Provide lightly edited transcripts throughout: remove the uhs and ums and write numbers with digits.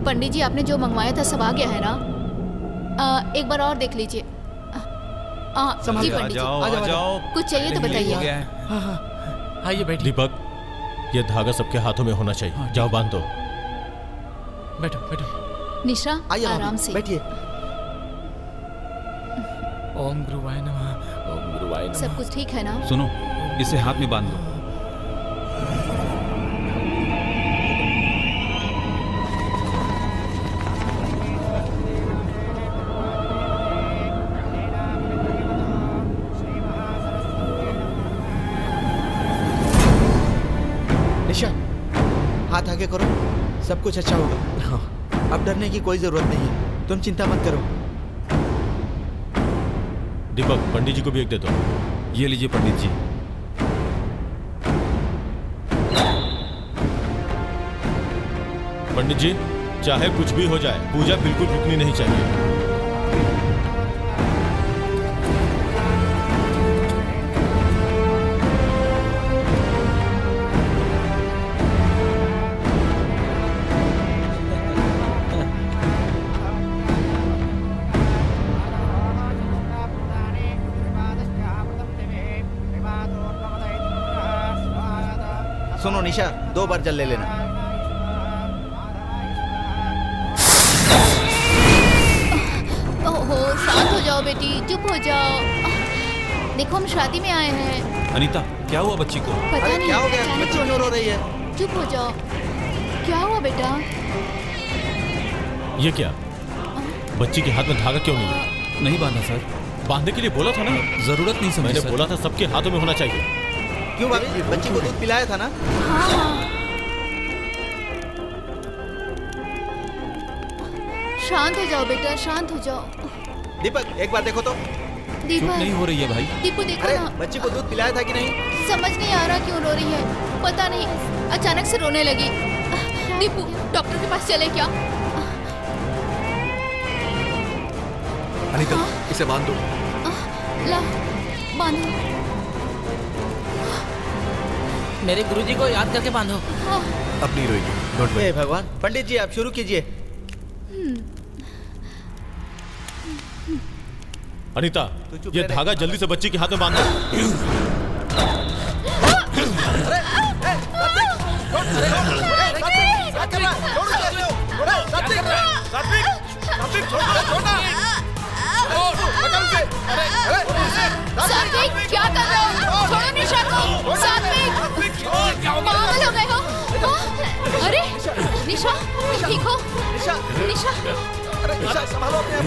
पंडित जी, आपने जो मंगवाया था सब आ गया है ना? एक बार और देख लीजिए। जी पंडित जी, आ जाओ। कुछ चाहिए तो बताइए। हाँ ये बैठिए। दीपक, ये धागा सबके हाथों में होना चाहिए। जाओ बांध दो। बैठो बैठो। निशा आराम से बैठिए। ओम गुरुवाय नमः, ओम गुरुवाय नमः। सब कुछ ठीक है ना? सुनो, इसे हाथ में बांध लो। निशा, हाथ आगे करो, सब कुछ अच्छा होगा। हाँ, अब डरने की कोई जरूरत नहीं है, तुम चिंता मत करो। दीपक, पंडित जी को भी एक दे दो। ये लीजिए पंडित जी। पंडित जी, चाहे कुछ भी हो जाए, पूजा बिल्कुल रुकनी नहीं चाहिए। सुनो निशा, 2 बार जल ले लेना। ओहो, शांत हो जाओ बेटी, चुप हो जाओ। देखो हम शादी में आए हैं। अनीता, क्या हुआ बच्ची को? पता अरे नहीं क्या हो गया, अचानक बच्ची क्यों रो रही है? चुप हो जाओ। क्या हुआ बेटा? ये क्या? बच्ची के हाथ में धागा क्यों नहीं है? नहीं बांधा सर। बांधने के लिए बोला था ना। जरूरत नहीं समझी मैंने सर। बोला था सबके हाथों में होना चाहिए। क्यों भाभी जी, बच्ची को दूध पिलाया था ना? हाँ। शांत हो जाओ बेटा, शांत हो जाओ। दीपक, एक बार देखो तो। चुप दीपक, नहीं हो रही है भाई। दीपू देखो अरे ना। बच्ची को दूध पिलाया था कि नहीं? समझ नहीं आ रहा क्यों रो रही है, पता नहीं अचानक से रोने लगी। दीपू, डॉक्टर के पास चले क्या? अनीता, इसे बांध दो। ला, बांधो। मेरे गुरुजी को याद करके बांधो। अब नहीं रोएगी, डोंट वरी। हे भगवान, पंडित जी आप शुरू कीजिए। अनीता, चुप ये रह रे। धागा जल्दी से बच्ची के हाथ में बांध दो। सात्विक, क्या कर रहे हो? छोड़ो निशा को। सात्विक, पागल हो गए हो? हाँ? अरे निशा, तुम ठीक हो? निशा, निशा, अरे निशा संभालो अपने आप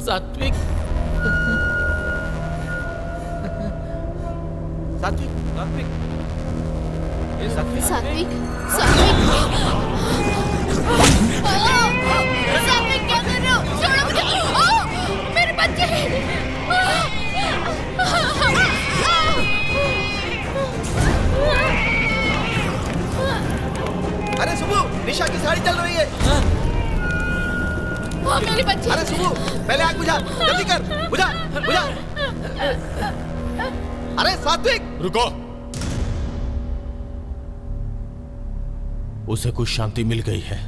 सात्विक, सात्विक, सात्विक, ये सात्विक। सात्विक, सात्विक, सात्विक क्या कर रहे हो? छोड़ो मुझे। मेरे बच्चे। अरे सुबू, निशा की साड़ी चल रही है। मेरे बच्चे। अरे सुबू, पहले आग बुझा, जल्दी कर, बुझा, बुझा। अरे सात्विक, रुको। उसे कुछ शांति मिल गई है।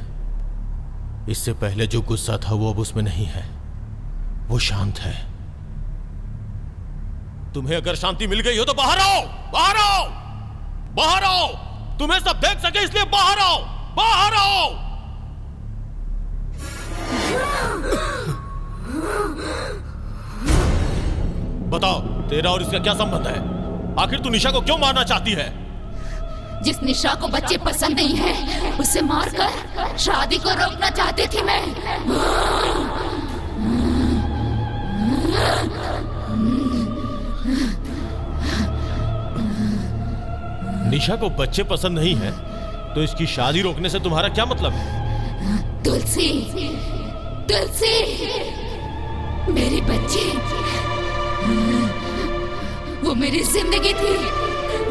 इससे पहले जो गुस्सा था वो अब उसमें नहीं है, वो शांत है। तुम्हें अगर शांति मिल गई हो तो बाहर आओ, बाहर आओ, बाहर आओ। तुम्हें सब देख सके इसलिए बाहर आओ, बाहर आओ। बताओ, तेरा और इसका क्या संबंध है? आखिर तू निशा को क्यों मारना चाहती है? जिस निशा को बच्चे पसंद नहीं है, उसे मारकर शादी को रोकना चाहती थी मैं। निशा को बच्चे पसंद नहीं है तो इसकी शादी रोकने से तुम्हारा क्या मतलब है? तुलसी, तुलसी, मेरी बच्ची, वो मेरी जिंदगी थी,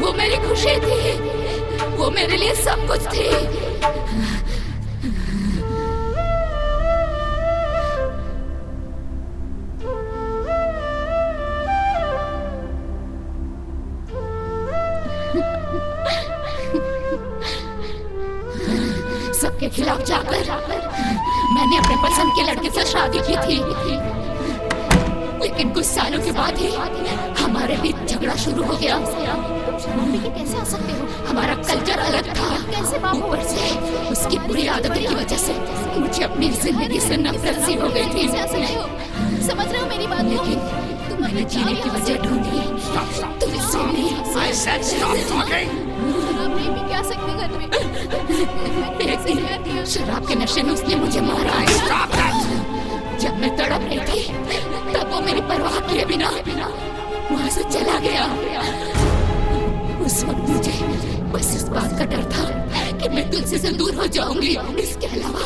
वो मेरी खुशी थी, वो मेरे लिए सब कुछ थी। सबके खिलाफ जाकर मैंने अपने पसंद के लड़के से शादी की थी, लेकिन कुछ सालों के बाद ही हमारे बीच झगड़ा शुरू हो गया। कैसे आ सकते हो? हमारा कल्चर अलग था। कैसे ऊपर से उसकी बुरी आदतों की वजह से मुझे अपनी जिंदगी से नफरत सी हो गई थी। समझ रहे हो मेरी बात? लेकिन मैंने जीने की वजह ढूंढी। क्या सकते घर में? एक दिन शराब के नशे में उसने मुझे मारा। जब मैं तड़प रही थी तब वो मेरी परवाह किए बिना वहां से चला गया। उस वक्त मुझे बस इस बात का डर था कि मैं तुलसी से दूर हो जाऊंगी। इसके अलावा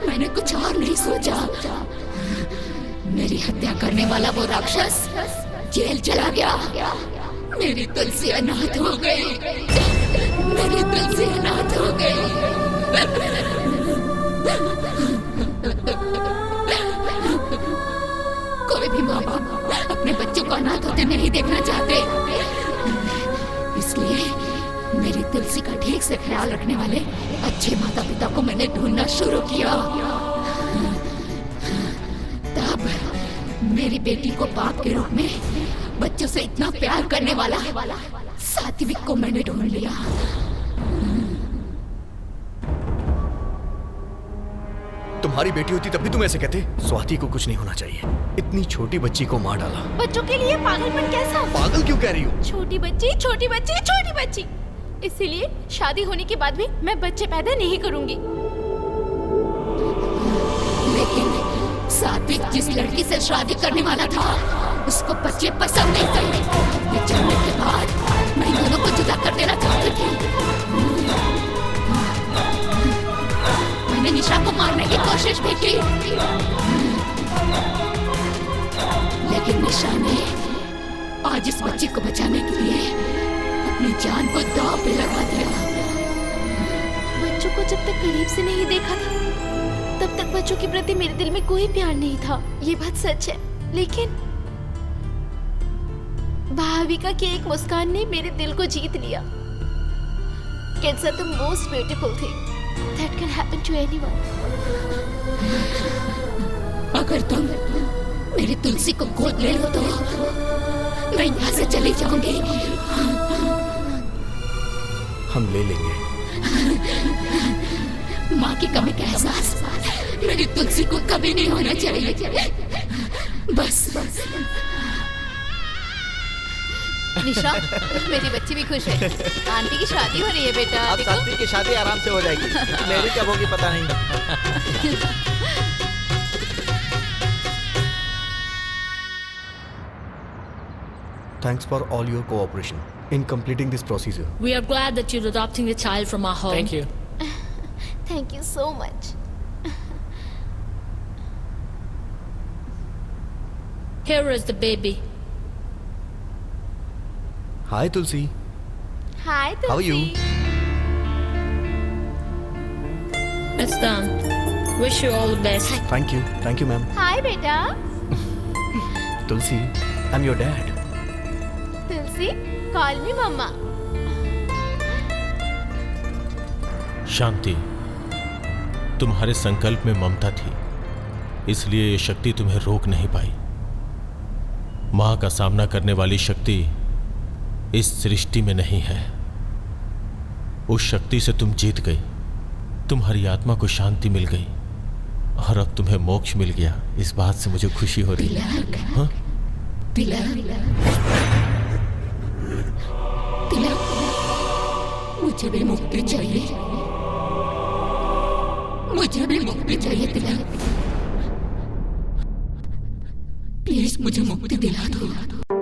मैंने कुछ और नहीं सोचा। मेरी हत्या करने वाला वो राक्षस जेल चला गया। मेरी तुलसी अनाथ हो गई। मेरी तुलसी अनाथ हो गई। कोई भी माँ बाप अपने बच्चों को अनाथ होते नहीं देखना चाहते, इसलिए मेरी तुलसी का ठीक से ख्याल रखने वाले अच्छे माता पिता को मैंने ढूंढना शुरू किया। तब मेरी बेटी को बाप के रूप में बच्चों से इतना प्यार करने वाला सात्विक को मैंने ढूंढ लिया। तुम्हारी बेटी होती तब भी तुम ऐसे कहते? स्वाति को कुछ नहीं होना चाहिए। इतनी छोटी बच्ची को मार डाला। बच्चों के लिए पागलपन कैसा? पागल क्यों कह रही हो? छोटी बच्ची, छोटी बच्ची, छोटी बच्ची। इसीलिए शादी होने के बाद भी मैं बच्चे पैदा नहीं करूंगी। लेकिन सात्विक जिस लड़की से शादी करने वाला था उसको बच्चे पसंद नहीं थे। ये जानने के बाद मैं दोनों को जुदा कर देना चाहती थी। मैंने निशा को मारने की कोशिश भी की, लेकिन निशा ने आज इस बच्ची को बचाने के लिए अपनी जान को दांव पे लगा दिया। बच्चों को जब तक करीब से नहीं देखा था तब तक बच्चों के प्रति मेरे दिल में कोई प्यार नहीं था। ये बात सच है, लेकिन भाविका की एक मुस्कान ने मेरे दिल को जीत लिया। Kids are the most beautiful thing that can happen to anyone. अगर तुम मेरी तुलसी को गोद ले लो तो मैं यहाँ से चली जाऊंगी। हम ले लेंगे। माँ की कमी का एहसास मेरी तुलसी को कभी नहीं होना चाहिए। बस निशा, मेरी बच्ची भी खुश है। आंटी की शादी हो रही है बेटा। अब सात्विक की शादी आराम से हो जाएगी। मेरी कब होगी पता नहीं। Thanks for all your cooperation in completing this procedure. We are glad that you're adopting the child from our home. Thank you. Thank you so much. Here is the baby. Hi Tulsi. Hi, Tulsi. How are you? It's done. Wish you all the best. Thank you. Thank you, ma'am. Hi, beta. Tulsi, I'm your dad. Tulsi, call me mama. शांति, तुम्हारे संकल्प में ममता थी, इसलिए ये शक्ति तुम्हें रोक नहीं पाई। मां का सामना करने वाली शक्ति इस सृष्टि में नहीं है। उस शक्ति से तुम जीत गई, तुम्हारी आत्मा को शांति मिल गई और अब तुम्हें मोक्ष मिल गया। इस बात से मुझे खुशी हो रही है। हाँ? मुझे भी मुक्ति चाहिए। मुझे भी मुक्ति चाहिए तिलक। प्लीज मुझे मुक्ति दिला दो।